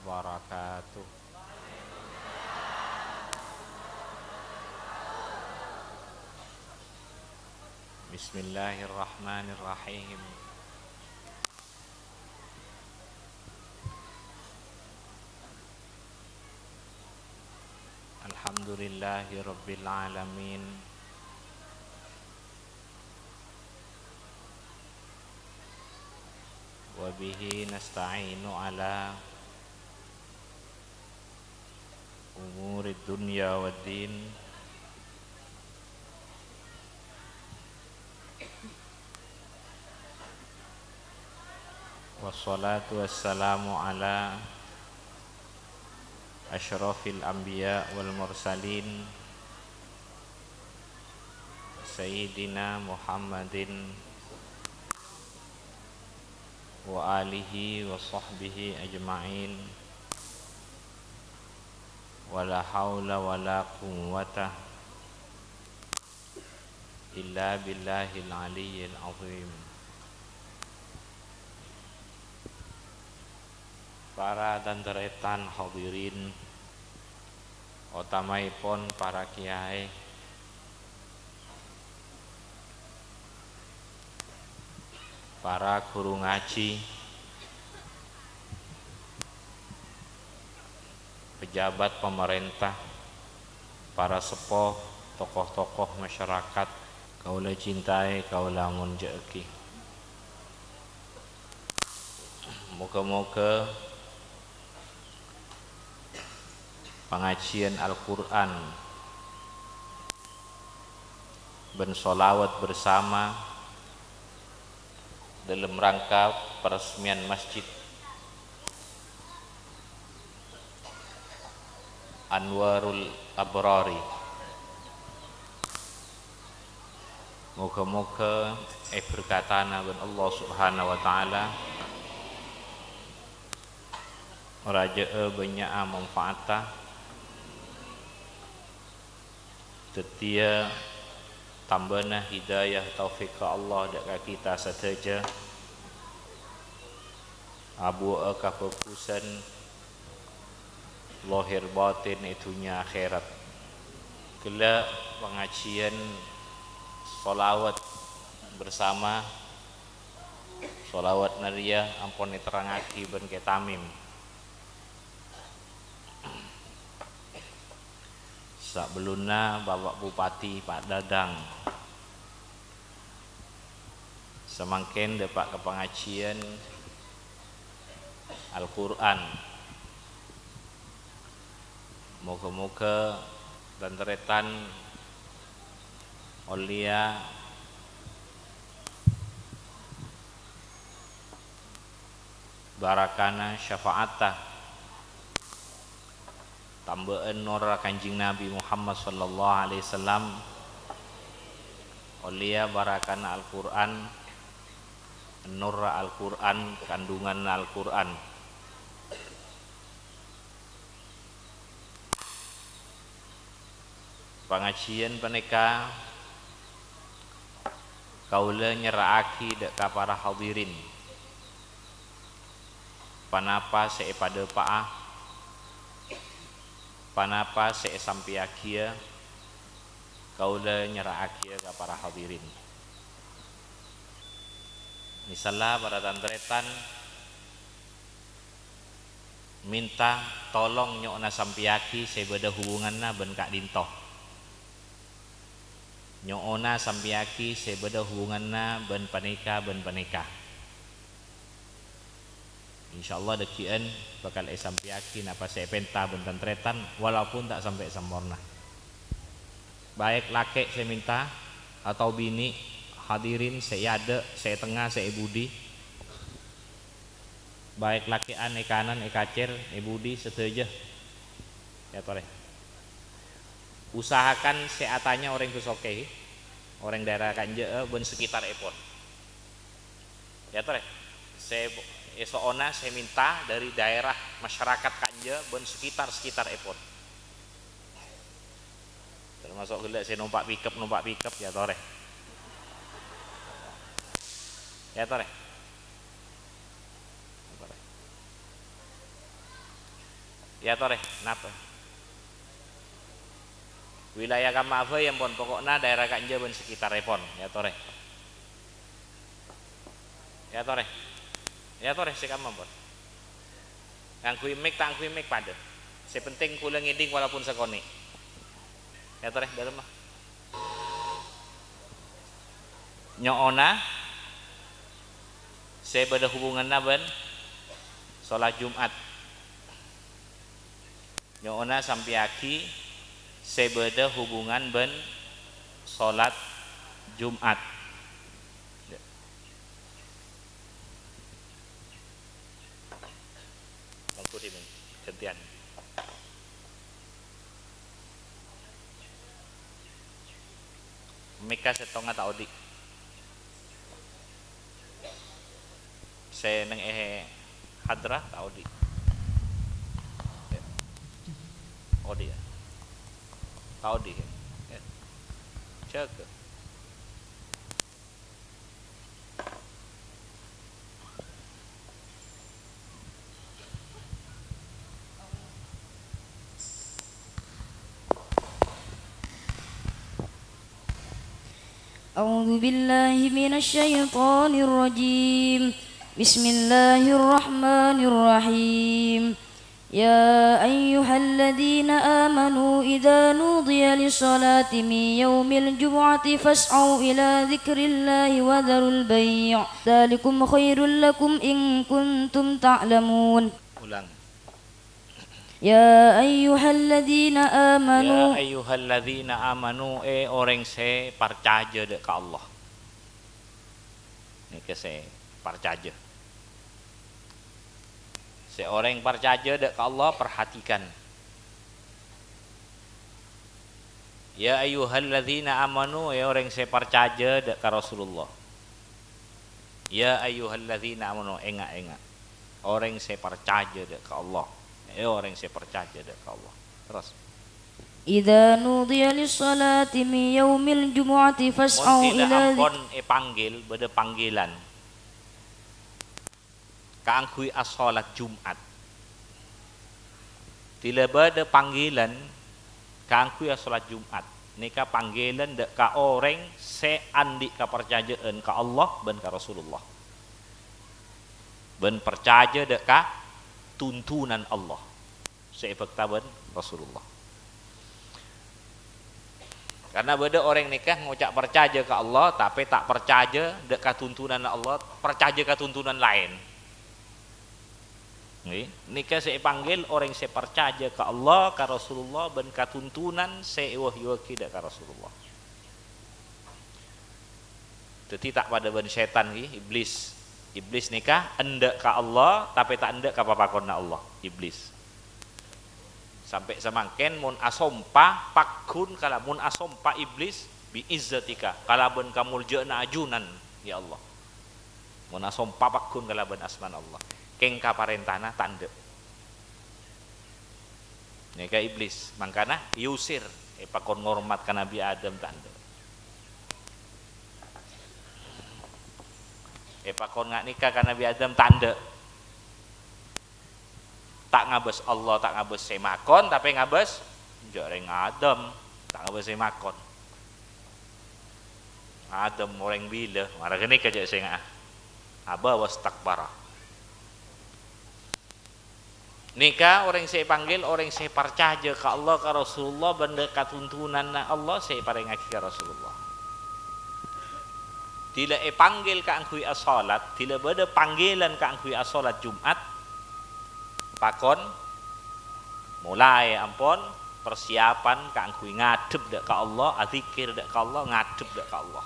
wabarakatuh. Bismillahirrahmanirrahim. Alhamdulillahi rabbil alamin. Wa bihi nasta'inu ala umurid الدنيا والدين. والصلاة والسلام على أشرف الأنبياء والمرسلين سيدنا محمد وآله وصحبه أجمعين ولا حول ولا قوة إلا بالله العلي العظيم. Para dan deretan hadirin, utamaipun para kiai, para guru ngaji, pejabat pemerintah, para sepuh, tokoh-tokoh masyarakat, kaula cintai, kaula munjaki. Moga-moga pengajian Al-Quran dan sholawat bersama dalam rangka peresmian Masjid Anwarul Abrari, moga-moga berkatana ben Allah Subhanahu wa taala raja'a banyak manfaatah setia tambahna hidayah taufik Allah dekat kita saja abu kefokusan lahir batin itunya akhirat. Kelak pengajian sholawat bersama, sholawat nariyah ampun diterangake ben ketamim. Sabeluna Bapak Bupati Pak Dadang semangkin dapat ke pengajian Al-Quran. Moga-moga dan teretan olia barakana syafaatah tambahan nur Kanjeng Nabi Muhammad sallallahu alaihi wasallam olia barakana Al-Quran, nur Al-Quran, kandungan Al-Quran. Pengajian peneka kaula nyeraaki dek ka para hadirin panapa saya pada paah panapa saya sampai akhir kaula nyeraaki ka para hadirin. Misalnya para tantretan minta tolong nyokna sampiaki saya beda hubunganna ben Kak Dintoh. Nyokna sampiaki saya beda hubunganna ben paneka. Insyaallah dekian bakal sampiaki napa saya penta ben tantretan walaupun tak sampai sempurna. Baik laki saya minta atau bini hadirin saya ada, saya tengah, saya budi. Baik lakian kanan, kacer, budi setuju. Ya tore. Usahakan seatanya orang kusoke, orang daerah Kanje ben sekitar epon. Ya tore. Saya esokona saya minta dari daerah masyarakat Kanje ben sekitar epon. Termasuk gila saya numpak pickup ya tore. Ya tore. Ya tore, napa? Wilayah Kamafa yang pon pokoknya daerah Kanje ben sekitar epon, ya tore. Ya tore. Ya tore sekam pon. Angkui mik pada. Sepenting kula ngiding walaupun sekoni. Ya tore dalam mah. Nyoona saya pada hubungan naben sholat Jumat. Nyoona sampai aki sebeda hubungan ben salat Jumat. Mangku dimen gantian. Mika setonga ta odi. Se nang hadrah ta odi. Odi ya. Ta odi. Ya. Cek. أعوذ بالله من الشيطان الرجيم بسم الله الرحمن الرحيم يا أيها الذين آمنوا إذا نودي للصلاة من يوم الجمعة فاسعوا إلى ذكر الله وذروا البيع ذلكم خير لكم إن كنتم تعلمون. Ulang. Ya ayyuhalladzina amanu. Ya ayyuhalladzina amanu orang se percaya dek ke Allah. Ini ke se percaya. Seorang yang percaya dek ke Allah perhatikan. Ya ayyuhalladzina amanu orang se percaya dek ke Rasulullah. Ya ayyuhalladzina amanu enggak. Orang se percaya dek ke Allah. Orang yang percaya dek Allah. Terus. Idza nudiya lis-salati min yaumil jumu'ati fas'au ila ampun panggil beda panggilan. Kaangkui as-salat Jumat. Tila beda panggilan kaangkui as-salat Jumat. Nika panggilan dek ka orang se andi kepercayaan ka Allah ben ka Rasulullah. Ben percaya dek ka tuntunan Allah seifaktaban Rasulullah. Karena beda orang nikah ngucap percaya ke Allah tapi tak percaya dekat tuntunan Allah, percaya ke tuntunan lain. Nikah saya panggil orang saya percaya ke Allah, ke Rasulullah dan ke tuntunan saya wahyu ke Rasulullah. Jadi tak pada ben setan iblis. Iblis nikah endak ke Allah tapi tak endak ke papakonna Allah. Iblis sampai semangken mun asompa pakun kala mun asompa iblis bi izzatika kalaban kamul jeuna ajunan ya Allah. Mun asompa pakun kalaban asman Allah. Keng ka parentana tak endak. Nikah iblis mangkana yusir pakon ngormat ka Nabi Adam tak endak. Pakon ngak nikah karena Nabi Adam tanda tak ngabes Allah tak ngabes semakon tapi ngabes joreng Adam tak ngabes semakon Adam orang bila marah gini kerja saya aba was takbara nikah orang saya panggil orang saya percaya ke Allah ke Rasulullah benda katuntunan Allah saya paling ngaki ke Rasulullah. Tila panggil ka angkui as-salat, tila beda panggilan ka angkui as-salat Jumat. Pakon mulai ampun persiapan ka angkui ngadep dak ka Allah, azikir dak ka Allah, ngadep dak ka Allah.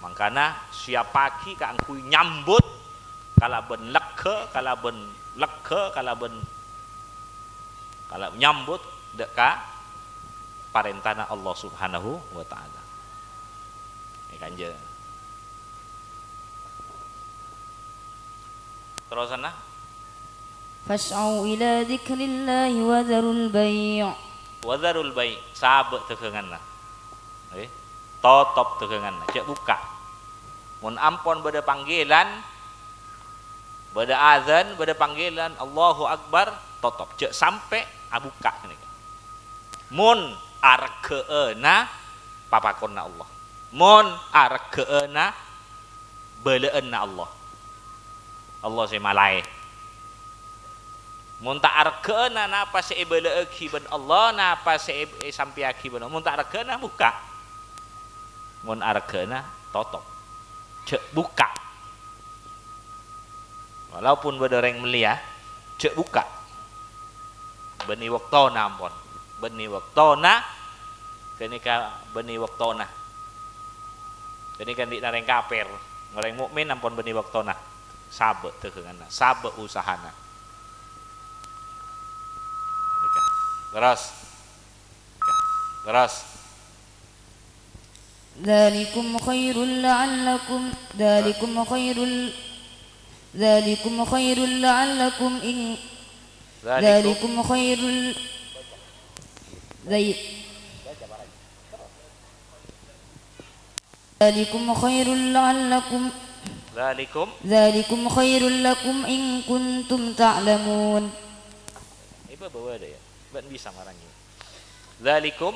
Mangkana siap pagi ka angkui nyambut kala ben lega, kala nyambut dak ka parentana Allah Subhanahu wa taala. Kanja. Terus sana. Fas'au ila dzikrillahi wa dzarul bai'. Wa dzarul bai' sabek tegenganna. Totop tegenganna, cek buka. Mun ampun beda panggilan, beda azan, beda panggilan Allahu Akbar, totop cek sampai abuka nika. Mun arkeuna papakonna Allah. Mon arkeuna beleuna Allah. Allah saya malai. Mun tak arkeuna napa saya beleeki ben Allah napa saya sampiaki ben. Mun tak arkeuna buka. Mun arkeuna tutup. Cek buka. Walaupun beda orang melia, cek buka. beni waktona ampun. Beni waktona kenika beni waktona. Kenika di nareng kafir, ngoreng mukmin ampun beni waktona. Sabe teu keunana, sabe usahana. Terus. Terus. ذلكم خير لعلكم إن ذلكم خير لكم إن كنتم تعلمون. Ibu bawa ada ya, bukan bisa marahnya. Dzalikum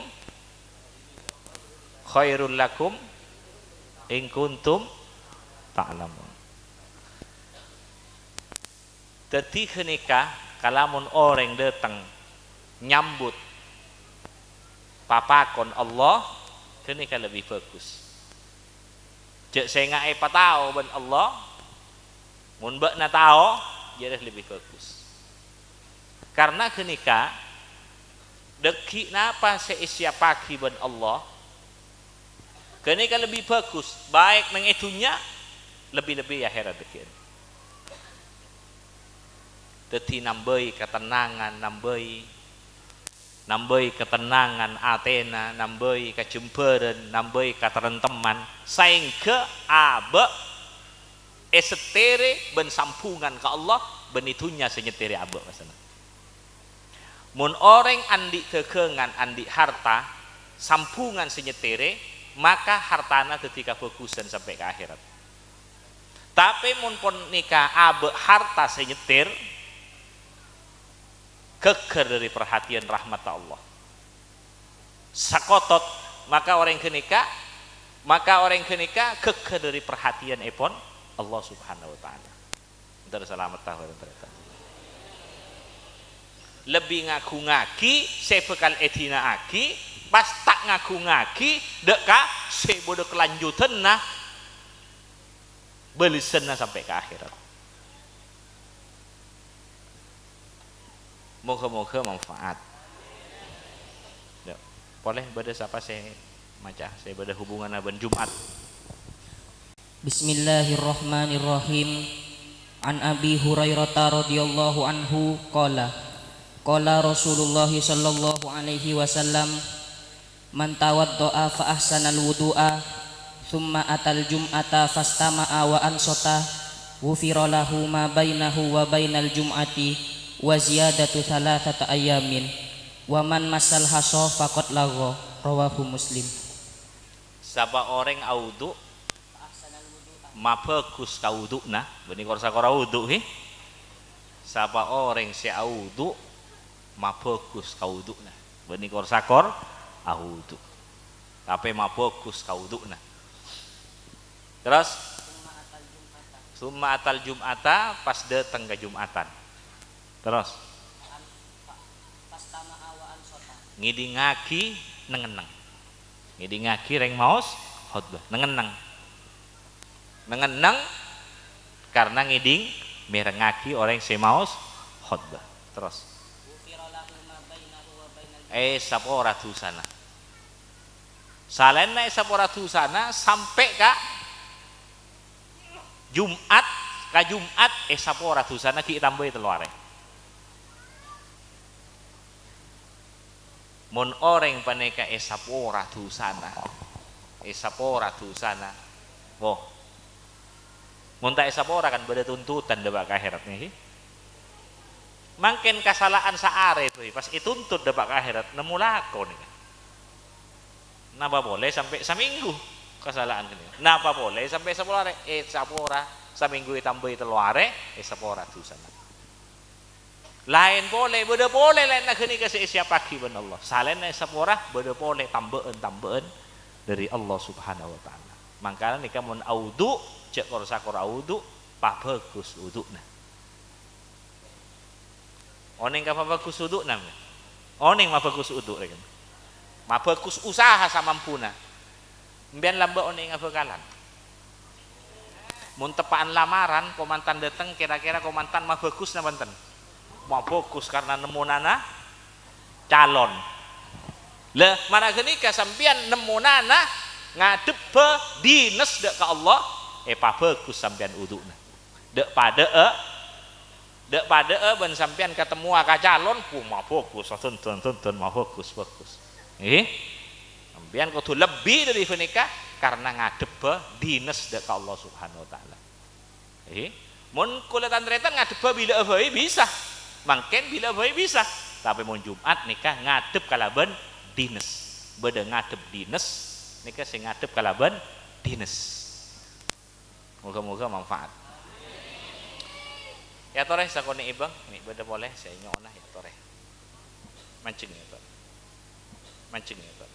khairul lakum in kuntum ta'lamun. Dadi kenika kalamun orang datang nyambut papakon Allah kenika lebih bagus. Cek saya ngae patao ben Allah mun beuna tao jadi lebih bagus. Karena kenika deki napa seisya pagi ben Allah kenika lebih bagus baik nang itunya lebih-lebih akhirat deki. Dadi nambai ketenangan, nambai ketenangan atena, nambai kejemberan, nambai katerenteman sehingga abe esetere ben sampungan ke Allah ben itunya senyetere abe masana. Mun orang andi kekengan andi harta sampungan senyetere maka hartana ketika bagusan sampai ke akhirat. Tapi mun pun nikah abe harta senyetir keker dari perhatian rahmat Allah sakotot maka orang kenika keker dari perhatian epon Allah subhanahu wa ta'ala. Ntar selamat tahun lebih ngaku ngaki saya bekal etina aki pas tak ngaku ngaki deka saya bodoh kelanjutan nah belisan sampai ke akhirat. Moga-moga manfaat. Ya, boleh pada siapa saya maca saya pada hubungan aban Jumat. Bismillahirrahmanirrahim. An Abi Hurairah radhiyallahu anhu qala Rasulullah sallallahu alaihi wasallam man tawaddaa fa ahsanal wudu'a thumma atal jum'ata fastama'a wa ansata ghufira lahu ma bainahu wa bainal jum'ati wa ziyadatu thalathata ayamin wa man masal haso faqad lagha rawahu Muslim. Sapa orang audu mabagus kauduna benih korsa kora wudu he. Sapa orang si audu mabagus kauduna benih korsa kor audu. Tapi mabagus kauduna. Terus summa atal jum'ata pas datang ke Jumatan. Terus ngidi ngaki nengeneng ngidi ngaki reng maos khotbah nengeneng karena ngiding merengaki orang semaos khotbah. Terus sapora dusana salena sapora dusana sampai ka Jumat sapora dusana ki tambahi teluare. Mun orang paneka esapora dusana oh mun tak esapora kan beda tuntutan debak akhirat nih mangken kesalahan saare itu pas ituntut debak akhirat nemu lakon nih napa boleh sampai seminggu kesalahan ini napa boleh sampai sepuluh esapora seminggu tambahi teluare esapora dusana lain boleh lain nak ni kasih siapa pagi ben Allah salen sapora beda boleh tambahan dari Allah subhanahu wa ta'ala. Makanya ni kamun audu cek korsa kor audu pa bagus udukna oning ka bagus udukna oning ma bagus uduk kan ma bagus usaha samampuna mbian lamba oning bekalan mun tepaan lamaran komantan datang kira-kira komantan ma bagus na banten mau fokus karena nemu nana calon. Lah mana kenika sampean nemonana ngadep be dinas dek ka Allah, pa bagus sampean udukna. Dek pada ben sampean ketemu ka calon, mah bagus, tonton mah bagus. Sampean kudu lebih dari menika karena ngadep be dinas dek ka Allah Subhanahu wa taala. Mun kula tantretan ngadep be bila bae bisa. Mangken bila bae bisa. Tapi mun Jumat nikah ngadep kalaban dinas. Beda ngadep dinas nikah sing ngadep kalaban dinas. Moga-moga manfaat. Ya toreh sakone ibang, ini beda boleh saya nyonah ya toreh. Mancing ya toreh. Mancing ya toreh.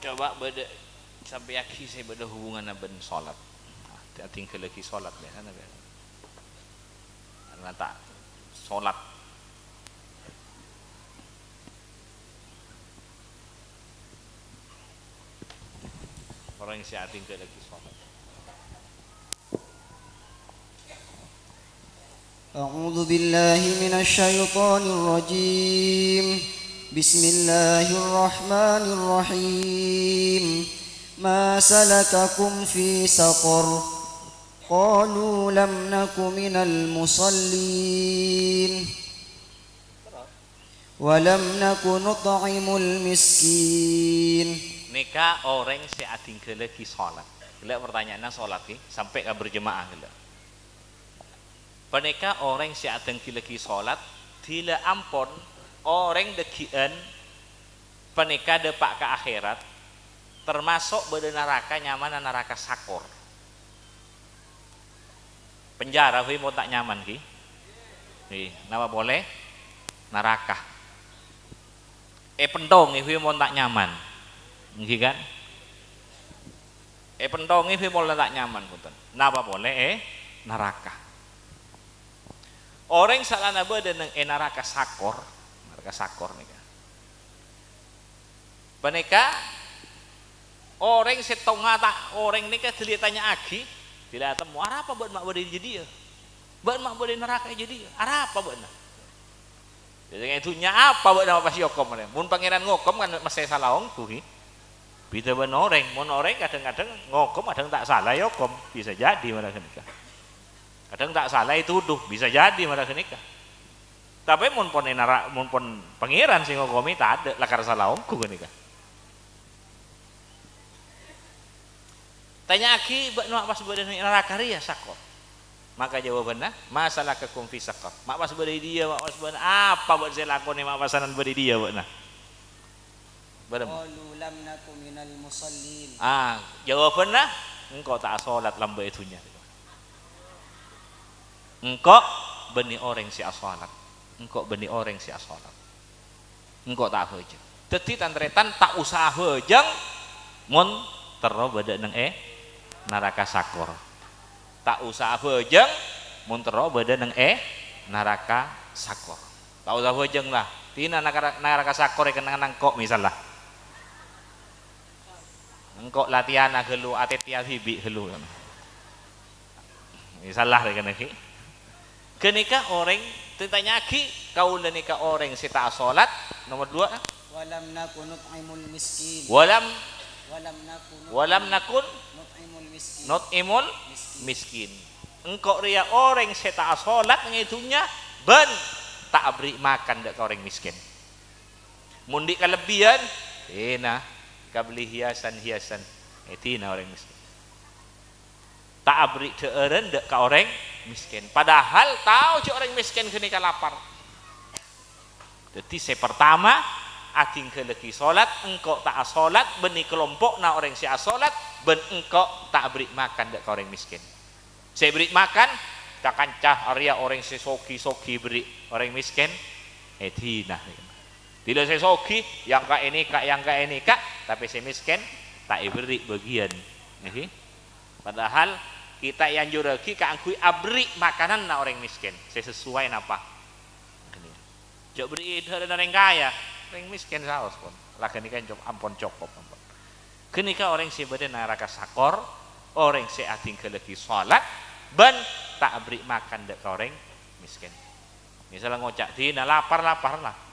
Coba beda sampai akhir saya beda hubungan ben salat. Tinggal lagi salat ya kan karena tak salat. Orang yang saya tinggal lagi salat. A'udzu billahi minasy syaithanir rajim. Bismillahirrahmanirrahim. Ma salakakum fi saqar? Qalu lam naku minal musallin wa lam naku nut'imul miskin. Nika orang si atingkeun lagi salat. Gila pertanyaannya salat ki sampai ka berjemaah gila. Paneka orang si atingkeun lagi salat tidak ampun orang dekian penika depak ke akhirat termasuk beda neraka nyaman neraka sakor penjara wi mau tak nyaman ki nama boleh neraka pentong wi mau tak nyaman nggih kan pentong wi mau tak nyaman punten napa boleh neraka orang salana beda nang neraka sakor nika. Paneka orang setonga tak orang nika dilihatnya agi, dilihat temu apa buat mak bade jadi ya. Buat mak bade neraka jadi ya. Apa buat nak? Jadi itunya apa buat nama pas yokom mana? Mun pangeran ngokom kan masih salah ongku ki. Bida ben orang, mun orang kadang-kadang ngokom kadang tak salah yokom bisa jadi mana nika. Kadang tak salah itu tuduh bisa jadi mana nika. Tapi mun pon pangeran sing ngokomi tak ada lakar salah ongku nika. Tanya aki mak pas bade neraka ria sakor. Maka jawabannya masalah kekum fi sakor. Mak pas bade dia mak pas bade apa buat saya lakoni mak pasanan bade dia buatna. Qalu lam naku minal musallin. Jawabannya engkau tak salat lambe itunya. Engkau beni orang si salat. Engkau beni orang si salat. Engkau tak hejeng. Dadi tantretan tak usah hejeng mun tero beda nang neraka sakor. Tak usah hejeng mun tero beda nang neraka sakor. Tak usah hejeng lah. Tina neraka sakor kenang nang kok misalnya. Engkau latihan helu atetia hibi helu. Misalnya kena ki. Kenika orang tanya ki kaula nika orang sita salat nomor 2 walam nakun nut'imul miskin walam nakun nut'imul miskin. Engkau ria orang sita salat ngitunya ben tak beri makan dak orang miskin. Mundi kelebihan kabeli hiasan etina orang miskin. Tak beri deeren dak ka orang miskin. Padahal tahu cik orang miskin kenika lapar. Jadi saya pertama ating ke lagi solat engkau tak solat beni kelompok na orang si solat ben engkau tak beri makan dak ka orang miskin. Saya beri makan tak kancah area orang si soki beri orang miskin etina. Tidak saya soki yang ka ini kak tapi saya miskin tak beri bagian. Padahal kita yang juregi kaangkui abri makanan na orang miskin sesuai napa jok beri dari orang kaya orang miskin saos pun lagi kan jok ampun cukup ampun kenika orang si badan naraka sakor orang si ating keleki sholat ben tak beri makan dek orang miskin misalnya ngocak dina lapar lah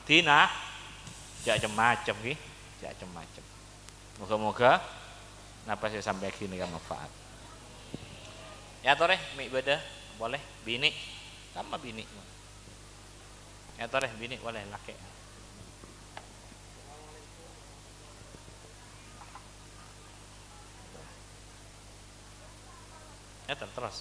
dina jak macam ki jak macam moga-moga napa saya sampai kini kan manfaat ya toreh mik beda boleh bini sama bini ya toreh bini boleh laki ya terus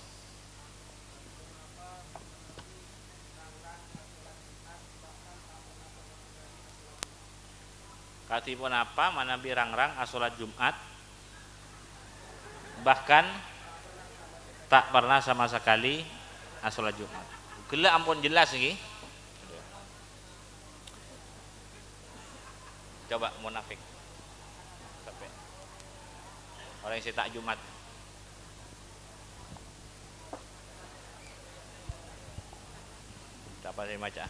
katipun apa mana birang-rang asolat Jumat bahkan tak pernah sama sekali asolat Jumat. Gila ampun jelas lagi. Coba munafik. Orang yang tak Jumat. Dapat saya baca.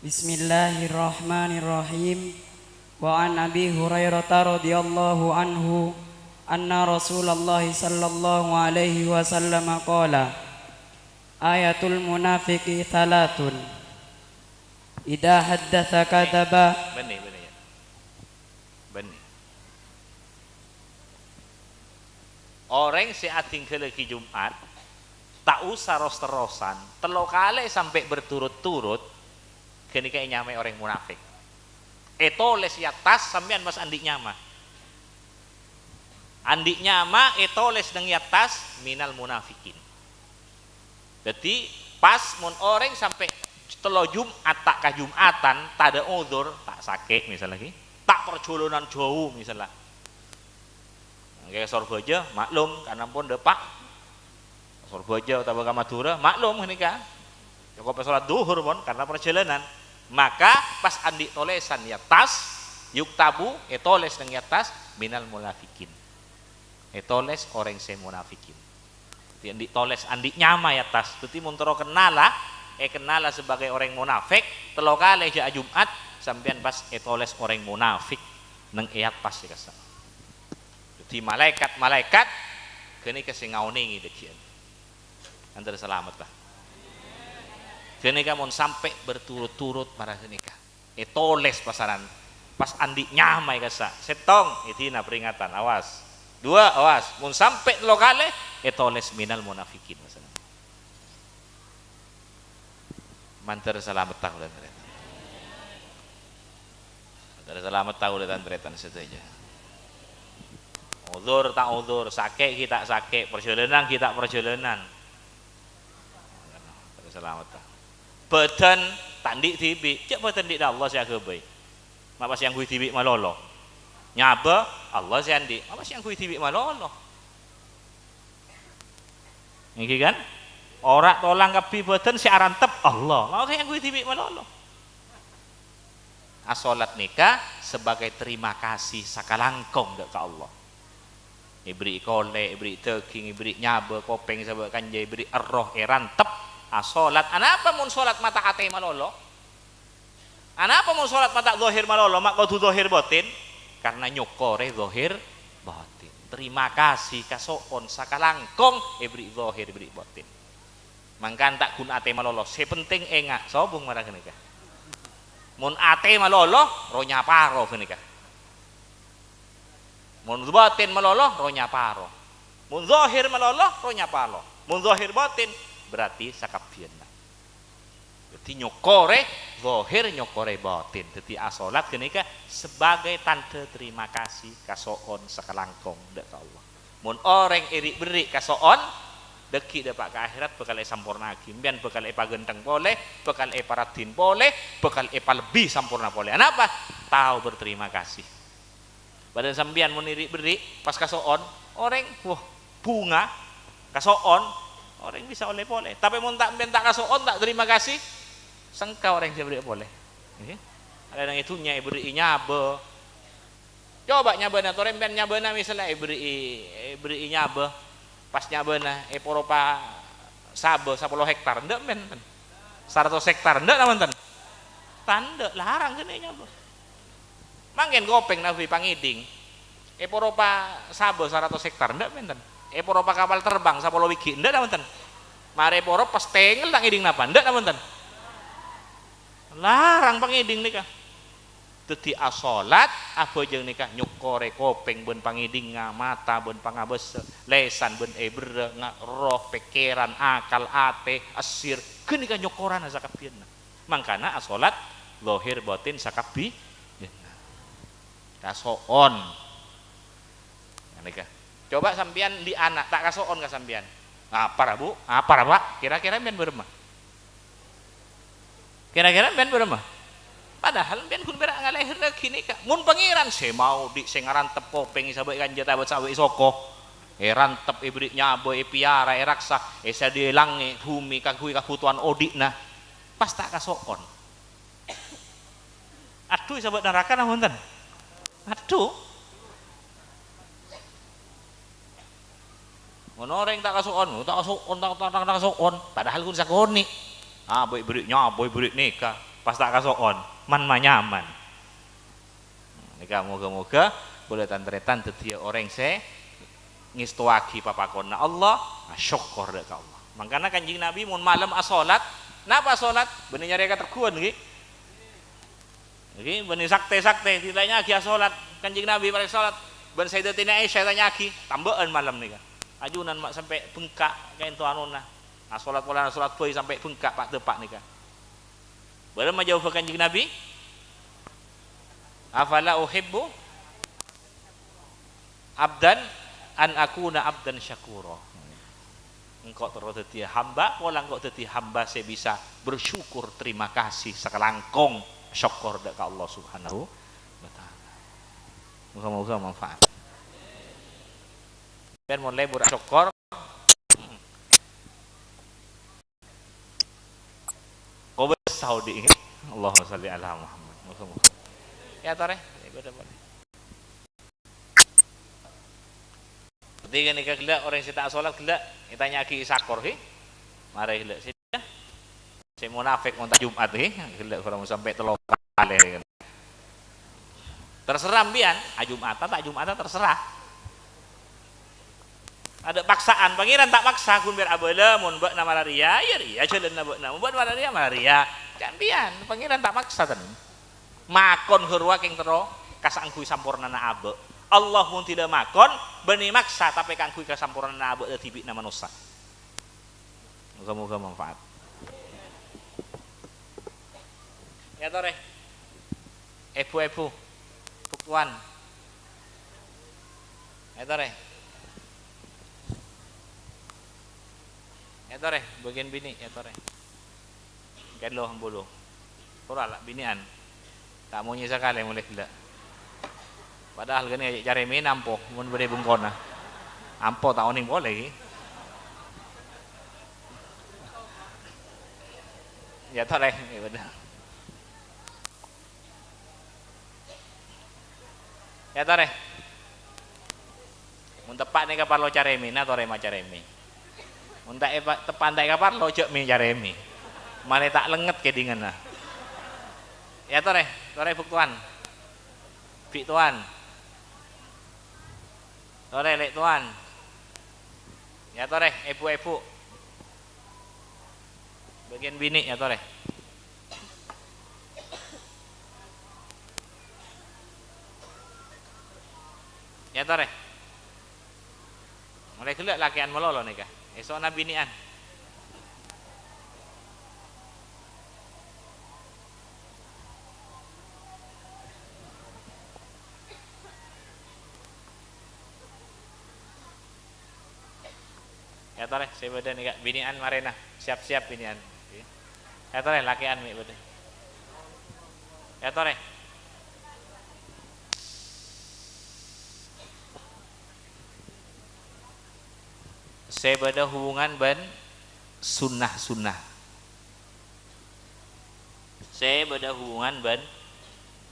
Bismillahirrahmanirrahim. Wa an Abi Hurairah radhiyallahu anhu anna Rasulullah sallallahu alaihi wasallam qala ayatul munafiqi thalathun idza haddatsa kadzaba. Benih. Orang si ating keleki Jumat tak usah ros-terosan 3 kali sampai berturut-turut kini kayak nyamai orang munafik. Eto les yatas sampean mas andik nyama. Andik nyama eto les deng yatas minal munafikin. Jadi pas mun orang sampai setelah Jumat tak ka Jumatan tak ada udzur, tak sakit misalnya lagi, tak perjalanan jauh misalnya. Kayak Surabaya maklum karena pun depak. Surabaya atau Madura maklum ini kan. Cukup sholat duhur pun karena perjalanan. Maka pas andik tolesan ya tas yuk tabu etoles dengan tas minal munafikin etoles orang se munafikin andik toles andik nyama ya tas tuti muntoro kenala sebagai orang munafik 3 kali ja Jumat sampean pas etoles orang munafik neng eyat pas ya kasa tuti malaikat kini kesingauni dekian antara selamat lah kenika mun sampai berturut-turut para kenika etoles pasaran pas andik nyamai kasa setong itina peringatan awas 2 awas mun sampai 3 kali etoles minal munafikin pasaran mantar selamat tahu dan tretan mantar selamat tahu dan tretan saja udzur tak udzur sakit kita sakit perjalanan kita perjalanan selamat tahu badan tandik tibi cek badan dik Allah saya kebai mapas yang gue tibi malolo nyaba Allah saya andi mapas yang gue tibi malolo ini kan orang tolang kapi badan si arantep Allah mapas yang gue tibi malolo asolat nikah sebagai terima kasih sakalangkong dek ke Allah ibri kole ibri teking ibri nyaba kopeng sabak kanjai ibri erroh erantep asolat anapa mun solat mata ate malolo anapa mun solat mata zahir malolo mak kudu zahir batin karena nyokore zahir batin terima kasih kasoon sakalangkong ibri zahir ibri batin mangkan tak gun ate malolo sepenting engak sobung marah kenika mun ate malolo ronya paro kenika mun batin malolo ronya paro mun zahir malolo ronya paro mun zahir batin berarti sakapieuna. Jadi nyokore zahir nyokore batin. Jadi asolat kenika sebagai tanda terima kasih kasoon sakalangkong dak Allah. Mun orang iri beri kasoon deki dapat ke akhirat bekal sampurna kimbian bekal pagenteng boleh, bekal paradin boleh, bekal lebih sampurna boleh. Kenapa? Tahu berterima kasih. Badan sambian mun iri beri pas kasoon orang bunga kasoon orang bisa oleh boleh tapi mun tak kasoon tak terima kasih Sengkau orang saya beri boleh. Ada yang itunya beri nyabe. Coba nyabena tore ben nyabena misalnya beri nyabe. Pas nyabena poropa sabe 10 hektar ndak men. 100 hektar ndak namanten. Tanda larang kene nyabe. Mangken gopeng nabi pangiding. Poropa sabe 100 hektar ndak menten. Poropa kapal terbang 10 wigi ndak namanten. Mare poro pas tengel tak ngiding napa ndak namanten. Larang pangiding nikah. Dadi asolat apa jeung nikah nyukore kopeng ben pangiding mata ben pangabes lesan ben ebre roh pikiran akal ate asir ke nikah nyukorana sakabieuna. Mangkana asolat zahir batin sakabi kasoon. Nikah. Coba sampean di anak tak kasoon ka sampean. Apa Bu? Apa Pak? Kira-kira ben beremah. Kira-kira ben beremah. Padahal ben kun berak ngalahir lagi nikah. Mun pangeran se mau di sing rantep kopeng sabek kanjat abet sawe soko. Rantep ibrik nyabo piara raksa sadi langi bumi kagui kabutuhan odikna. Pas tak kasoon. Aduh sahabat neraka namunten. Aduh. Ngonoreng tak kasoon, tak kasoon. Padahal kun sakoni. Boy beriknya, boy berik nikah. Pas tak kasoon, man nyaman. Nikah moga-moga boleh tantretan dadi orang se ngistuaki papakonna Allah, syukur dek Allah. Makanya Kanjeng Nabi mun malam asolat, napa salat? Bener nyari katerkuan nggih. Nggih, bener sakte-sakte ditanya lagi salat. Kanjeng Nabi pada salat, ben Sayyidatina Aisyah tanya lagi, tambahan malam nika. Ajunan mak sampai bengkak kain tu anuna. Nah, salat pola salat boy sampai bengkak pak tepak nika. Baru menjawab Kanjeng Nabi, afala uhibbu abdan an akuna abdan syakura. Engkau terus dadi hamba, pola engkau dadi hamba saya bisa bersyukur terima kasih sekelangkong syukur dekat Allah Subhanahu wa taala. Moga-moga manfaat. Ben mulai bersyukur. Kau Saudi ingat? Allahumma shalli ala Muhammad. Moga-moga. Ya tore, ibadah boleh. Ketika nikah gelak orang yang tak sholat gelak, ditanya lagi sakor he, mari gelak sini. Saya munafik untuk Jumat he, gelak kalau sampai telok kali. Terserah bian, Jumatan tak Jumatan terserah. Ada paksaan, pangeran tak paksa kun biar abala mun buat nama malaria, ya ria jalan buat nama buat malaria, kan bian, pangeran tak paksa kan. Makon hurwa keng tero kasangku sampurna na abe. Allah pun tidak makon, benih maksa tapi kangku kasampurna na abe tibi nama manusia. Moga-moga manfaat. Ya tore, epu tuan. Ya tore. Ya tore, bagian bini ya tore. Kelo hambulu. Kurang lah binian. Tak mau nyisa kali mulai gila. Padahal gini cari min ampo, mun beri bungkona. Ampo tak oning boleh. Ya tore, ya benar. Ya tore. Mun tepat nih kapal lo cari min, atau rema cari min. Untuk tepantai kapar lo cek mi jaremi, malah tak lenget ke dingan lah. Ya tore buk tuan, bik tuan, tore lek tuan. Ya tore epu, bagian bini ya tore. Ya tore, mulai gelak lakian melolo nih kah? Esok nabi nian. Ya tore, saya beda nih kak. Binian marena, siap-siap binian. Ya tore, lakian nih beda. Ya tore. Saya pada hubungan ben sunnah-sunnah. Saya beda hubungan ben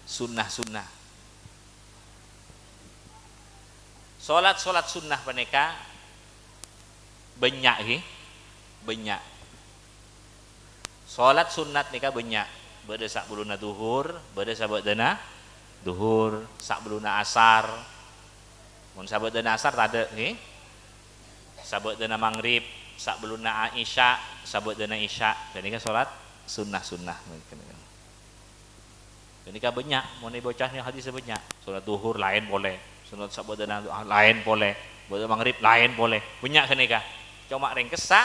sunnah-sunnah. Solat sunnah peneka banyak ki, banyak. Solat sunat nika banyak. Beda sak buluna duhur, beda sabat dana duhur, sak buluna asar. Mun sabat dana asar tade ki. Sabat dana maghrib, sak buluna isya, sabat dana isya. Dan nika solat sunnah-sunnah. Dan nika banyak. Mun bocahnya hadis banyak. Solat duhur lain boleh. Sunat sabat dana lain boleh, sabat maghrib lain boleh, banyak kenika. Cuma ringkesah,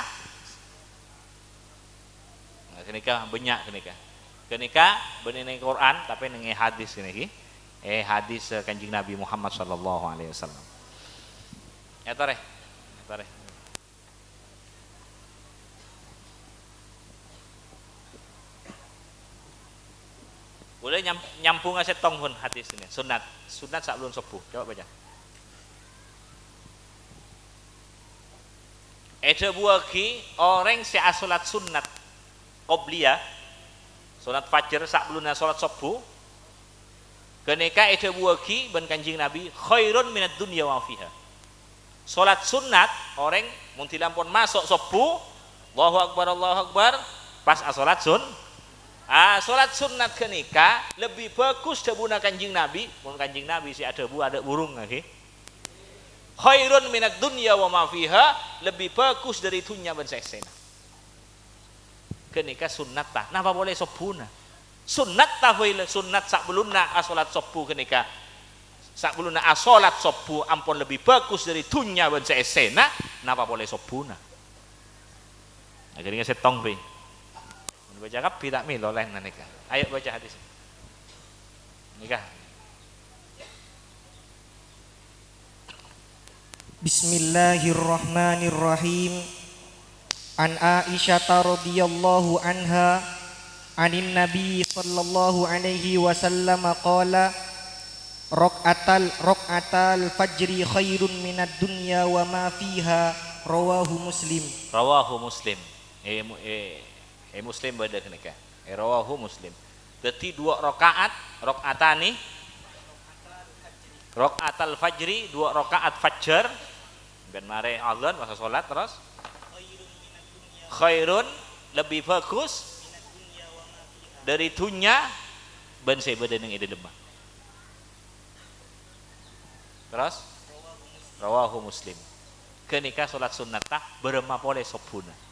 kenika banyak kenika. Kenika benih neng Quran tapi neng hadis keniki, hadis kanjeng Nabi Muhammad sallallahu alaihi wasallam. Ya tore. Boleh nyampung aset tong pun hadis ini. Sunat sebelum subuh. Coba baca. Ada buaki orang si asolat sunat qobliyah, sunat fajr sebelum salat subuh. Kenika ada buaki ben kanjeng Nabi khairun minad dunya wa fiha. Salat sunat orang mun tilampun masuk subuh, Allahu akbar, pas asolat solat sunat kenika lebih bagus dabuna kanjing Nabi. Mun kanjing Nabi si ada burung lagi. Khairun minad dunya wa ma fiha, lebih bagus dari dunia ben sesena. Kenika sunat tah, napa boleh sobuna? Sunat tah boleh sunat sabelumna asolat subuh kenika. Sabelumna asolat subuh ampun lebih bagus dari dunia ben sesena, napa boleh sobuna? Nah, kenika setong pe. Baca kapi tak milo lain nika. Ayo baca hadis. Nikah. Bismillahirrahmanirrahim. An Aisyah radhiyallahu anha anin Nabi sallallahu alaihi wasallam qala raq'atal fajri khairun minad dunya wa ma fiha rawahu Muslim. Muslim beda kenika. Rawahu Muslim. Berarti 2 rakaatani rakaatal fajri, 2 rakaat fajar. Ben mare azan masa salat terus khairun lebih bagus dari dunya ben saya beda ning ide demah. Terus rawahu Muslim. Kenika salat sunnah tah berema boleh sobuna.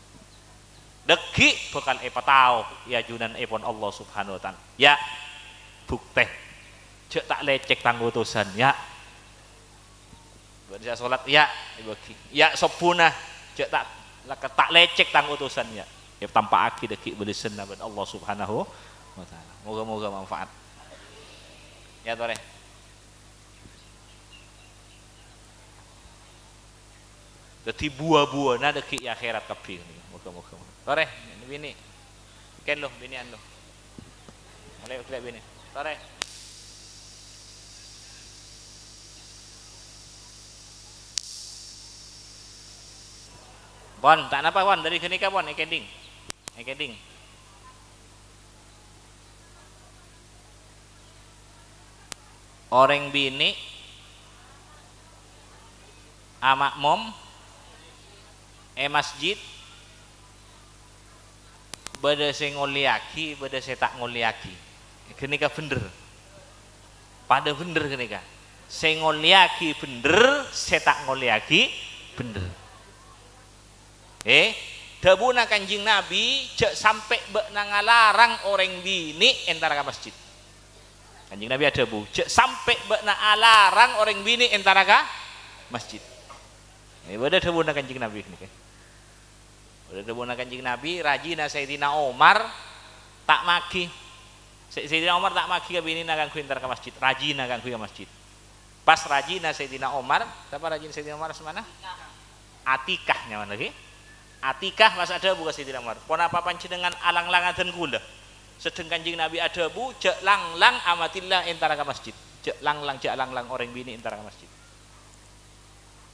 Deki bakal patau ya junan epon Allah subhanahu wa ta'ala ya bukti cek tak lecek tangguh utusan ya berjaya sholat ya ya sobuna cek tak lecek tangguh utusan ya tanpa aki deki belisan ben Allah subhanahu wa ta'ala. Moga-moga manfaat ya tore. Dadi buah-buahna deki akhirat kabeh niku. Moga-moga. Tore, ini bini. Ken lo binian lo. Mulai udah bini. Tore. Bon, tak napa bon dari kenika bon ekeding. Orang bini amak mom masjid beda sing ngoliaki beda saya tak ngoliaki kenika bener pada bener kenika saya ngoliaki bener saya tak ngoliaki bener dabuna kanjing Nabi cek sampai ngalarang orang bini entara ke masjid. Kanjing Nabi ada bu cek sampai ngalarang orang bini entara ke masjid. Ini beda dabuna kanjing Nabi kenika. Udah debuna kanjing Nabi rajina Sayyidina Umar tak maki. Sayyidina Umar tak maki ke bini nagang kuintar ke masjid. Rajina kang ke masjid. Pas rajina Sayyidina Umar, siapa rajin Sayyidina Umar semana? Atikah nyaman lagi. Atikah mas ada buka Sayyidina Umar. Pon apa panjenengan alang-langan dan gula. Sedeng kanjing Nabi ada bu cek lang-lang amatillah entara ke masjid. Cek lang-lang orang bini entara ke masjid.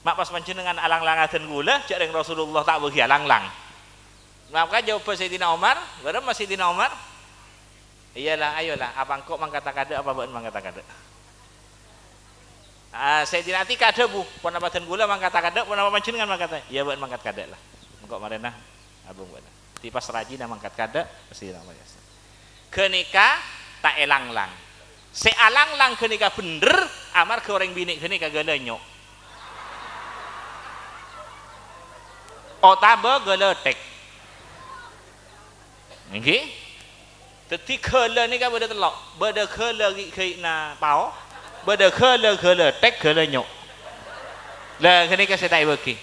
Mak pas panjenengan alang-langan dan gula cek dengan Rasulullah tak bagi alang-lang. Maka jawab Sayyidina Umar, berapa Sayyidina Umar? Iyalah, ayolah, apa engkau mangkata kada apa beun mangkata kada? Sayyidina Ati kada bu, pun apa dan gula mangkata kada, pun apa panjenengan mangkata? Iya beun mangkat kada lah. Engkau marena abung beun. Ti pas rajin mangkat kada pasti namanya. Kenika tak elang-lang. Sealang-lang kenika bener, amar ke orang bini kenika gelenyok. Otabe geletek. Nggih. Dadi gele nika beda telok, beda gele kena pao, beda gele tek gelenyok. Lah kenika saya tak bagi.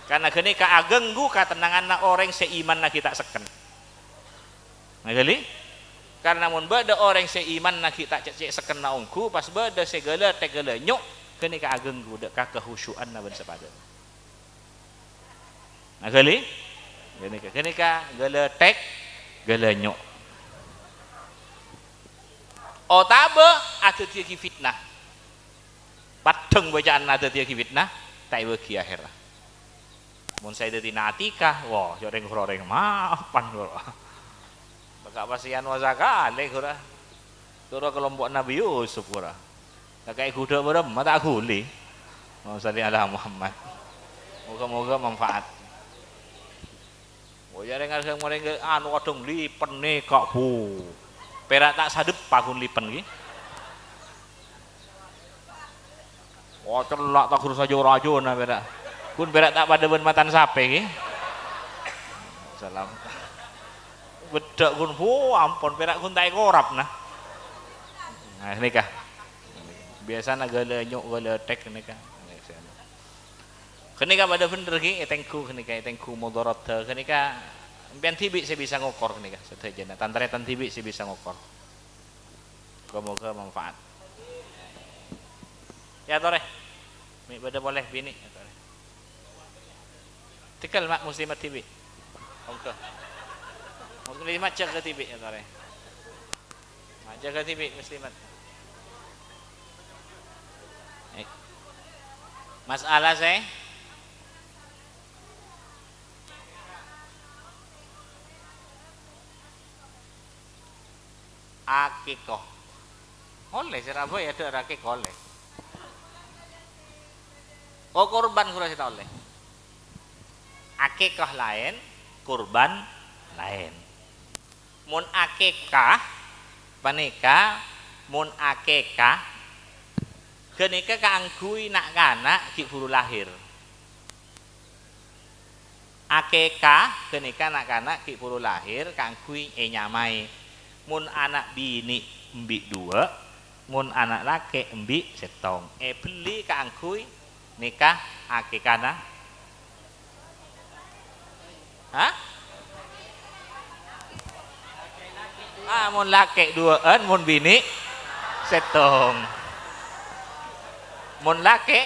Karena kenika agenggu katenangan orang seiman na kita seken. Ngali? Karena mun beda orang seiman na kita cek seken na ongku, pas beda segala tek gelenyok, kenika agenggu dek kehusyuan na ben sepadan. Ngali? Kenika gele tek gelenyok. Otabe ada dia fitnah. Padeng bacaan ada dia fitnah, tak bagi akhir. Mun saya dadi natikah, wah joreng-joreng maafan kula. Baka pasian wasakale kula. Turu kelompok Nabi Yusuf kula. Kakai kuda berem mata guli. Oh salli ala Muhammad. Moga-moga manfaat. Oh joreng anu kadung lipen nih kok bu. Perak tak sadep pakun lipen ki. Oh celak tak kurus aja rajo na perak. Kun perak tak pada ben matan sape ki. Salam. Bedak kun ampun perak kun tak korap nah. Nah nikah. Biasana gale nyuk gale tek nikah. Kenika pada bener ki etengku kenika etengku mudarat kenika impian tibi saya bisa ngokor kenika sedaya tantretan tibi saya bisa ngokor. Semoga manfaat. Ya tore. Mi pada boleh bini ya tore. Tikal mak muslimat tibi. Oke. Muslimat jaga tibi ya tore. Jaga tibi muslimat. Masalah saya akikoh oleh Surabaya ada akikoh oleh kurban kurang kita oleh akikah lain kurban lain mun akikah panika mun akikah kenika kaanggui nak kanak ki buru lahir akikah kenika nak kanak ki buru lahir kaanggui nyamai mun anak bini embik dua, mun anak laki embik setong. Beli kaangkui nikah akikana. Hah? Mun laki duaan, mun bini setong. Mun laki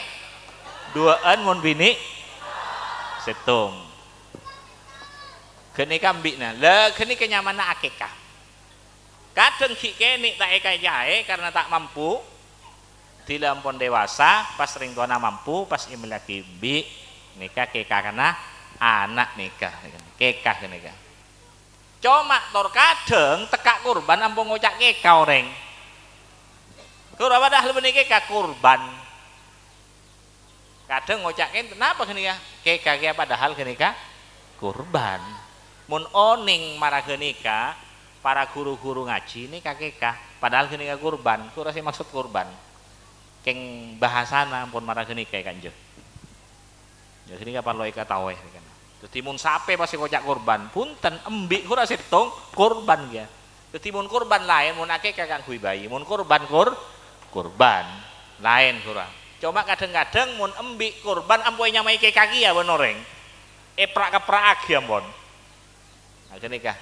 duaan, mun bini setong. Kenika embik na, le kenika nyamana akikah. Kadang kini tak ekai jahe karena tak mampu dilampon dewasa pas ring tuana mampu pas imlaki bi nikah kekah karena anak nikah kekah nikah cuma tor kadang tekak kurban ampun ngocak kekah orang kurban dah lebih kekah kurban kadang ngocakin kenapa kenika kekah padahal kenika kurban mun oning marah kenika para guru-guru ngaji ini kakekah padahal kenika kurban kurang sih maksud kurban keng bahasana pun marah kenika kanjeng ya kenika parlo ika taweh kan dadi mun sape pasti kocak kurban punten embik kurang setong kurban ya dadi mun kurban lain mun akekah kang kui bayi mun kurban kurban lain kurang cuma kadang-kadang mun embik kurban ampun nyamai ke kaki ya benoreng eprak-keprak agi ampun nah kenika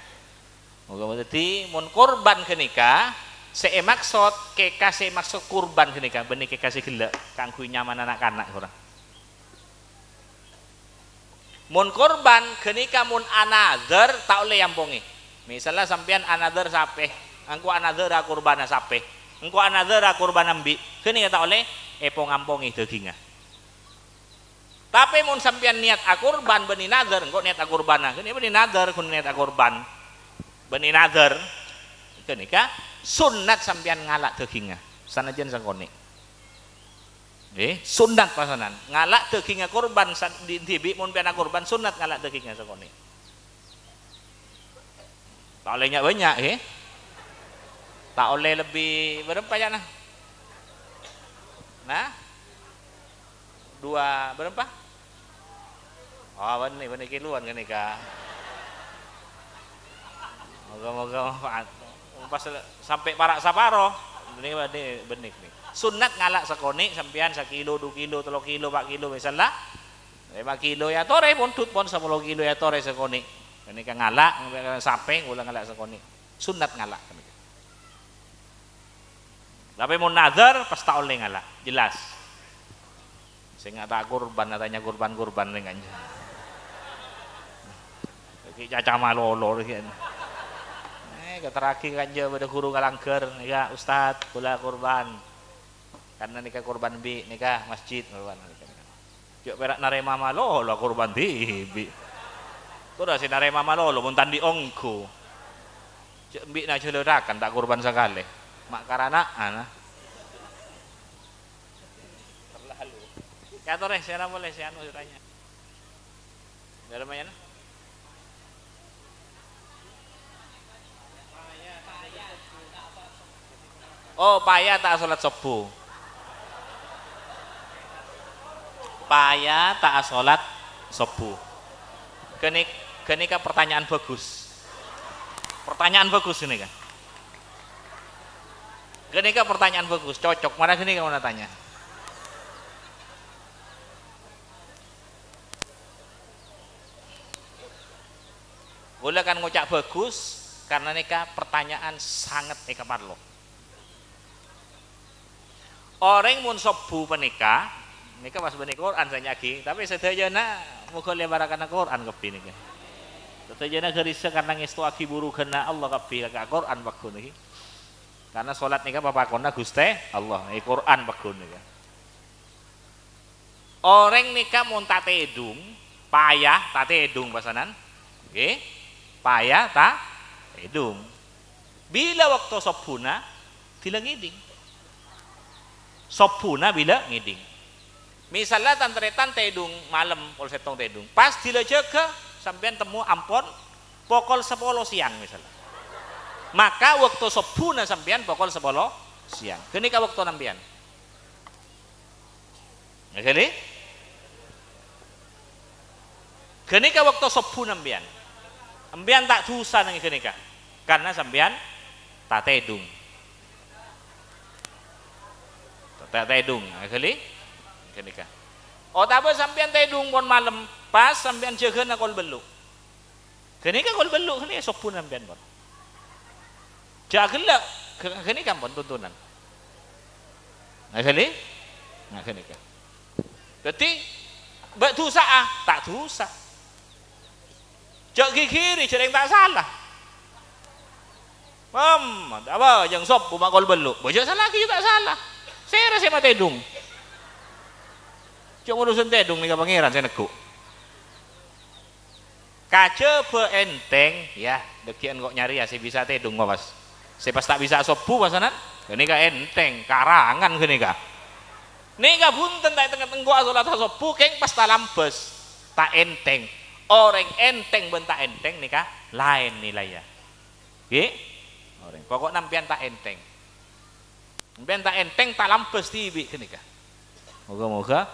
moga dadi mun kurban kenika see maksud keka see maksud kurban kenika benih keka se gelek kanggo nyaman anak-anak ora mun kurban kenika mun another tak oleh yampongi misalnya sampean another sape engko another kurban sape engko another kurban ambi kenika tak oleh epo ngampongi dagingnya tapi mun sampean niat akurban benih nazar engko niat akurbana kenika benih nazar kun niat akurban benih nazar kenika sunat sampean ngalak dagingnya sanajan sakone nggih sunat pasanan ngalak dagingnya kurban di tibi mun piana kurban sunat ngalak dagingnya sakone tak olehnya banyak nggih tak oleh lebih berapa ya nah dua berapa oh benih kiluan kenika moga-moga manfaat pas sampai parak saparo ini benih nih sunat ngalak sekoni sampean 1 kilo 2 kilo 3 kilo 4 kilo misalnya 5 kilo ya tore pun tut pun 10 kilo ya tore sekoni ini kan ngalak sampai ulang ngalak sekoni sunat ngalak tapi mau nazar pas tak oleh ngalak jelas saya nggak tak kurban katanya kurban dengan kayak caca malolo kan keteraki kanja pada guru kalangker nika ustad kula kurban karena nikah kurban bi nikah masjid kurban cuk perak narema malolo kurban bi kudu si narema malolo mun tandi ongko cuk bi na celerakan tak kurban sekali mak karana ana terlalu ya tore saya boleh saya anu tanya ada mana oh payah tak sholat subuh payah tak sholat subuh kenika pertanyaan bagus ini kan kenika pertanyaan bagus cocok mana kenika mau tanya boleh kan ngucap bagus karena nika pertanyaan sangat eka parlo orang mun sobu penika nika pas benih Quran saya nyagi tapi sedayana muga lebarakan Quran kepi nika sedayana gerisa karena ngestu aki buru kena Allah kepi ka Quran bagun niki karena salat nika papakonna Gusti Allah niki Quran bagun nika orang nika mun tate edung payah tate edung pasanan nggih payah ta edung bila waktu sobuna dilengiding sobuna bila ngiding misalnya tantretan tedung malam pol setong tedung pas dilejaga sampean temu ampon pokol 10 siang misalnya maka waktu sobuna sampean pokol 10 siang kenika waktu nampian ngerti kenika waktu sobu nampian ampian tak dosa nang kenika karena sampean tak tedung tak tedung kali kenika oh tapi sampean tedung pon malam pas sampean jaga nakol beluk kenika kol beluk kali sopun sampean pon jaga kenika pon tuntunan kali kenika berarti bak dosa tak dosa jak kiri cereng tak salah apa yang sop bumakol beluk bojok salah lagi tak salah saya rasa mata tedung cuma urusan tedung nih pangeran saya neguk kaca enteng ya dekian kok nyari ya saya bisa tedung mas saya pas tak bisa sopu pasanan ini ka enteng karangan gini ka nih ka bunten tak tengah-tengah sholat sopu keng pas tak lampes tak enteng orang enteng bentak enteng nih ka lain nilai ya orang pokok nampian tak enteng ben tak enteng tak lampes tibi kenika moga-moga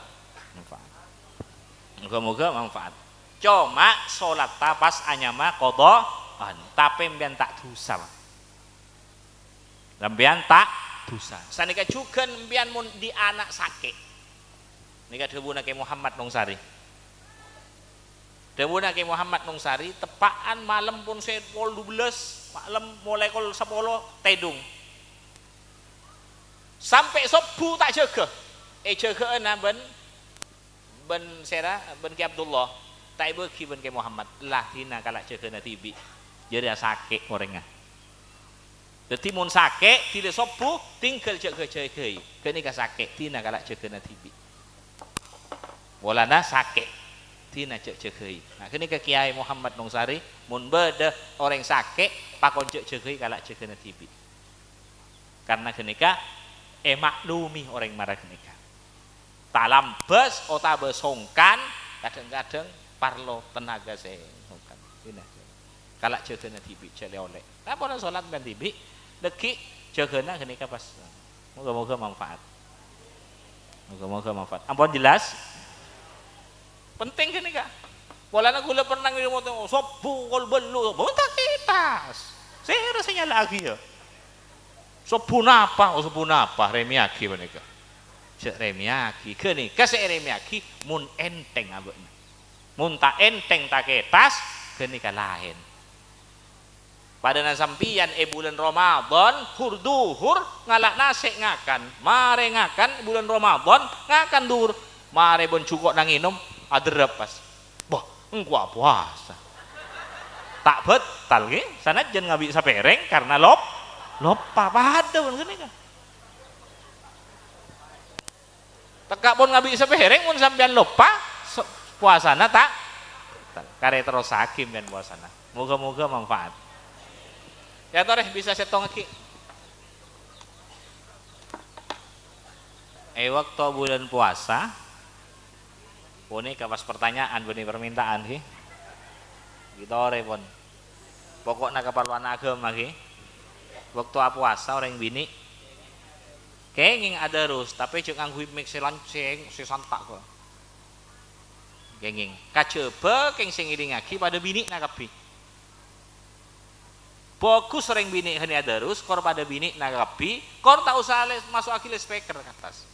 manfaat cuma sholat tapas anyama qadaan tapi ben tak dosa ben tak dosa sanika juga ben mun di anak sakit nika dawuh Muhammad Nungsari tepaan malam pun 12 malam mulai kol 10 tedung sampai sobu tak jaga jaga na ben sera ben ki Abdullah tak bagi ben ki Muhammad lah dina kalak jaga na tibi jadi sakit orangnya jadi mun sakit tidak sobu tinggal jaga kenika sakit dina kalak jaga na tibi walana sakit tina cek-cekei. Nah kini ke Kiai Muhammad Nungsari mun bede orang sakit pakon cek-cekei kalak cekena tibi. Karena kenika maklumi orang marah kenika. Tak lambes ota besongkan kadang-kadang parlo tenaga sengkan. Kalak cekena tibi cele oleh. Nah pada salat ben tibi deki cekena kenika pas. Moga-moga manfaat. Moga-moga manfaat. Ampun jelas? Penting kan nika. Walana gula pernah ngomong sobu kol belu, bontak kitas. Saya rasanya lagi ya. Sobu napa? Oh sobu napa? Remiaki menika. Cek remiaki. Kenika saya remiaki mun enteng abekna. Mun tak enteng tak ketas kenika lain. Pada nasampian bulan Ramadan duhur ngalak nasi ngakan, mare ngakan bulan Ramadan ngakan duhur, mare bon cukok nang inum adrep pas. Boh, engko puasa. Tak betal ge, sanajan ngabi sapereng karena lopa pada pun gini kan. Teka pun ngabi sapereng mun sampean lopa puasana tak kare terus hakim dan puasana. Moga-moga manfaat. Ya toreh bisa setong iki. Waktu bulan puasa poni kapas pertanyaan benih permintaan ki. Gitu repon. Pokoknya keperluan agama ki. Waktu puasa orang bini kenging ada terus tapi cek nganggo mix lonceng si santak kok. Kenging. Kacebe keng sing ngidingaki pada bini nakapi. Fokus orang bini hani ada terus kor pada bini nakapi, kor tak usah masuk akil speaker ke atas.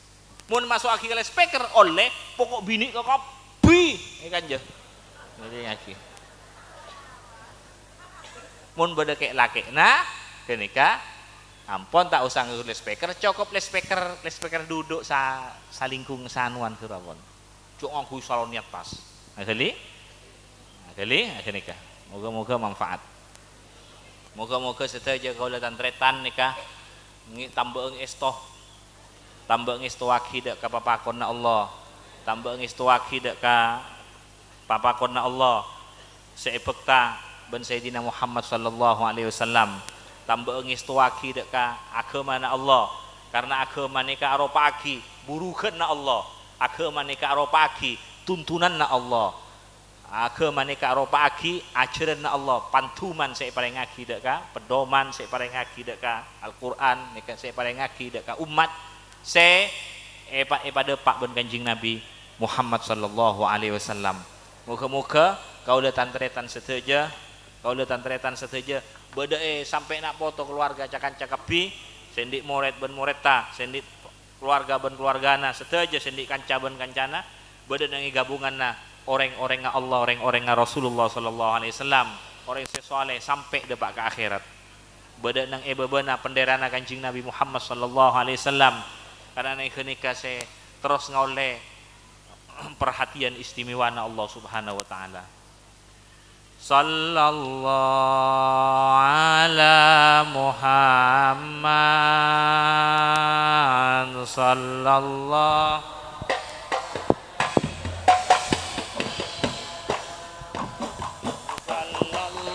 Mun masuk akil speaker oleh pokok bini ke kopi kan je ini lagi mun beda kayak laki nah kenika ampun tak usah ngurus speaker cukup speaker duduk salingkung sanuan kerawon cuk nganggo salon niat pas kali kenika moga-moga manfaat moga-moga sedaya kaula tantretan nikah tambah estoh tambah ngistuwaki dek ka papakonna Allah tambah ngistuwaki dek ka papakonna Allah seepekta ben Sayyidina Muhammad sallallahu alaihi wasallam tambah ngistuwaki dek ka agamana Allah karena agama nika aropaki burukeunna Allah agama nika aropaki tuntunanna Allah agama nika aropaki ajaranna Allah pantuman saya paling ngaki dek ka pedoman saya paling ngaki dek ka Al-Qur'an nika saya paling ngaki dek ka umat pada Pak ben Kanjeng Nabi Muhammad sallallahu alaihi wasallam. Moga-moga kaula tantretan seteja, beda sampai nak foto keluarga cakan-cakapi, sendik moret ben moreta, sendik keluarga ben keluargana, seteja sendik kanca ben kancana, beda nang gabunganna orang-orang Allah, orang-orang Rasulullah sallallahu alaihi wasallam, orang sesoleh sampai depak ke akhirat. Beda nang bebena penderana Kanjeng Nabi Muhammad sallallahu alaihi wasallam. Karena kenika saya terus ngoleh perhatian istimewa Allah Subhanahu wa taala. Sallallahu ala Muhammad sallallahu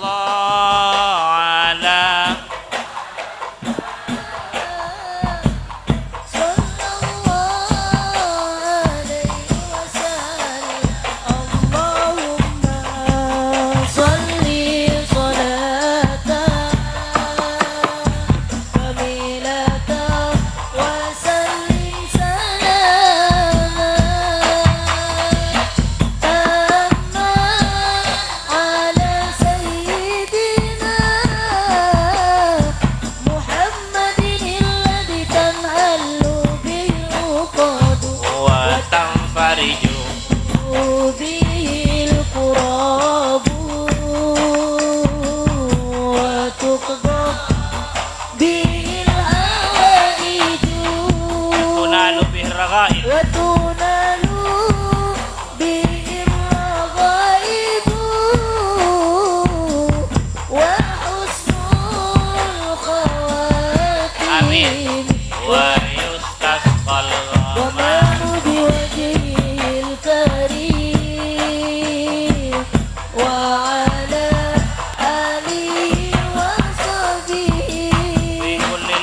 ala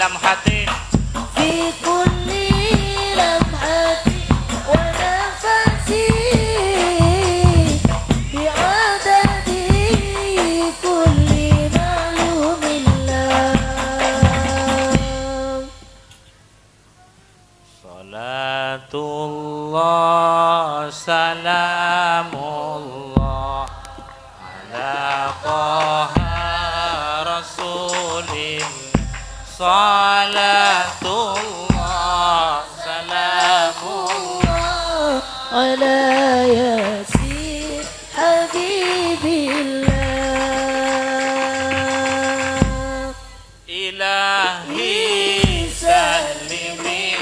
lamhatin في كل لمحة ونفس بعدد كل معلوم له Salatullah salamullah ala qaha rasulin Salatullah salamullah على ياسين حبيب الله ilahi salimi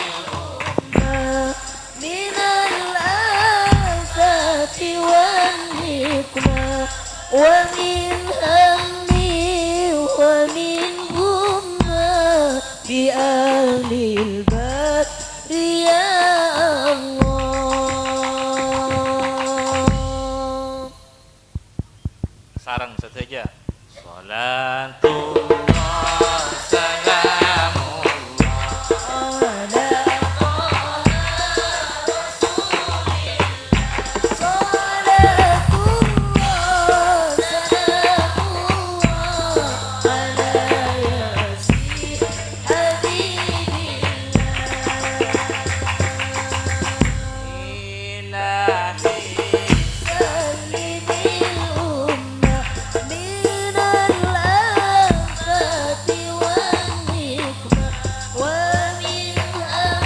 من الآفات والنقمة ومن هم ومن غمة بأهل البر يا الله sarang saja Salatullah salamullah على صلاة الله سلام الله على ياسين حبيب ilahi سلم الأمة من الآفات والنقمة ومن هم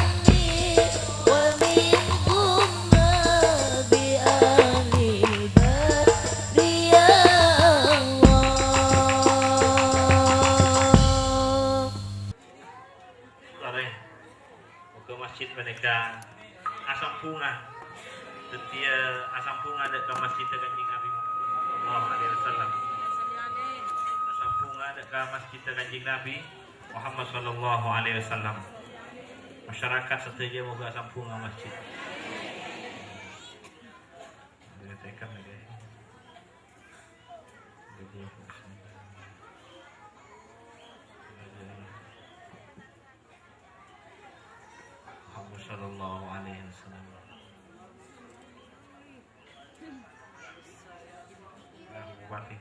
ومن غمة بأهل البر يا الله Sorry, ke masjid mereka asam bunga setia asam bunga dekat masjid Kanjeng Nabi Sallallahu Alaihi Wasallam asam bunga dekat masjid Kanjeng Nabi Muhammad Sallallahu Alaihi Wasallam masyarakat setia moga asam bunga masjid dikatakan lagi Muhammad Sallallahu Alaihi Wasallam. Bupati.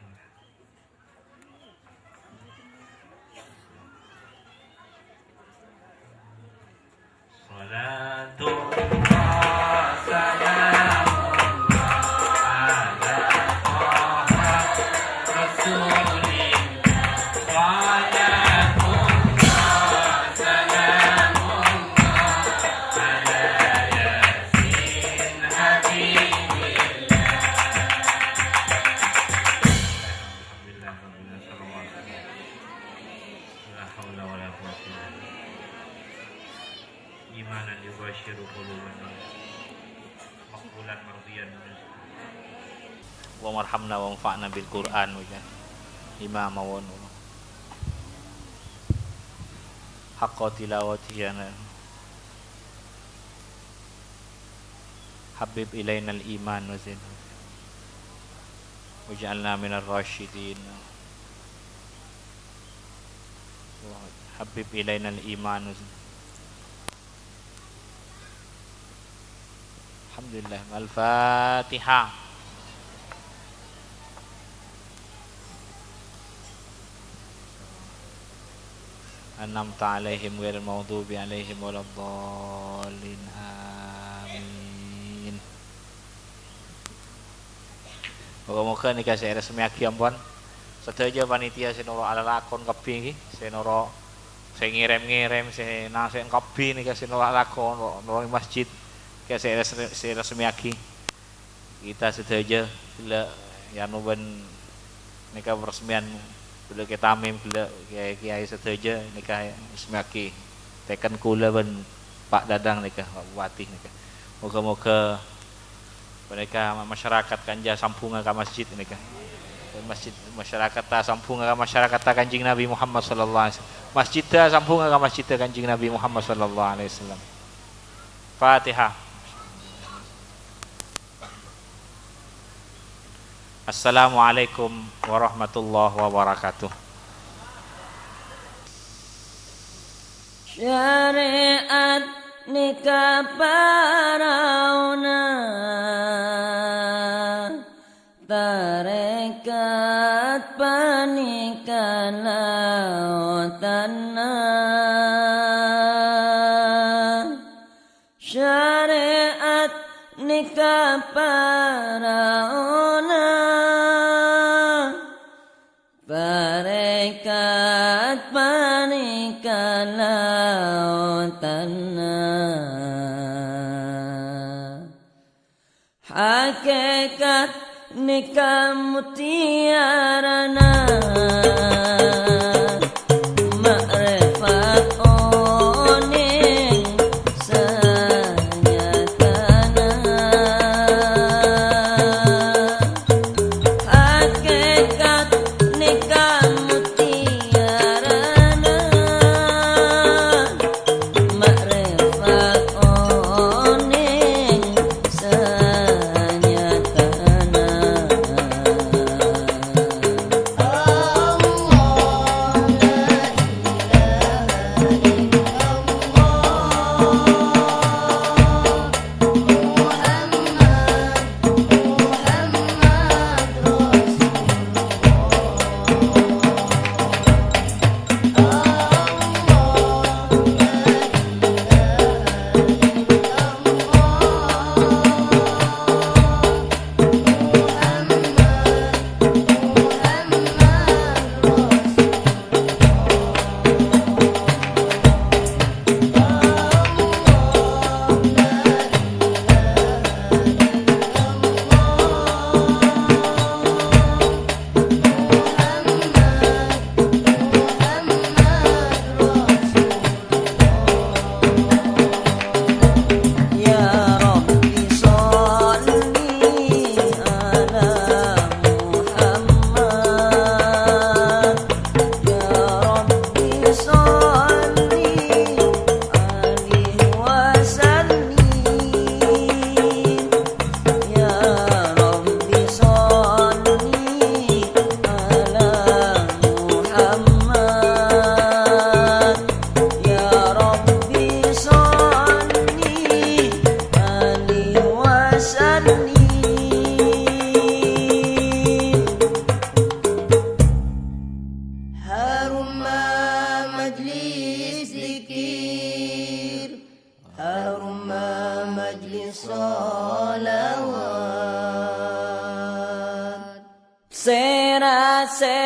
Salatullah salamullah ala qaha rasulillah Salatullah salamullah ala yasin habibillah Alhamdulillah rabbil alamin la haula wala quwwata illa billah imanan yubashiru quluban maqbulan mardiyan wa marhamna wa anfa'na bil Qur'an wa imama wa nur haqqa tilawatiyana habib ilaina al iman wa zin waj'alna minar rasyidin habib ilaina al iman wa zin Alhamdulillah. Al-Fatihah. An'amta 'alaihim ghairil maghdubi 'alaihim waladdallin. Amin. Moga-moga nika saya resmi aki ampun. Sedaya panitia sinoro ala lakon kabeh iki, sinoro sing ngirim-ngirim sing nasih kabeh nika sinoro lakon nang masjid. Saya resmi aki kita sedaya bila yang nuban nikah peresmian bila kita tamim bila kiai sedaya nikah resmi aki tekan kula ben Pak Dadang nikah Pak Bupati nikah moga-moga mereka masyarakat kanja sampunga ka masjid nikah masjid masyarakat ta sampunga ka masyarakat ta Kanjeng Nabi Muhammad sallallahu alaihi wasallam masjid ta sampunga ka masjid ta Kanjeng Nabi Muhammad sallallahu alaihi wasallam. Fatihah. Assalamualaikum warahmatullahi wabarakatuh. syariat nikah parauna tarekat panikan lautana syariat nikah parauna tarekat panikan lautana hakikat nikah mutiarana makrifat oning sanyatana hakikat nikah mutiarana makrifat oning sanyatana Serase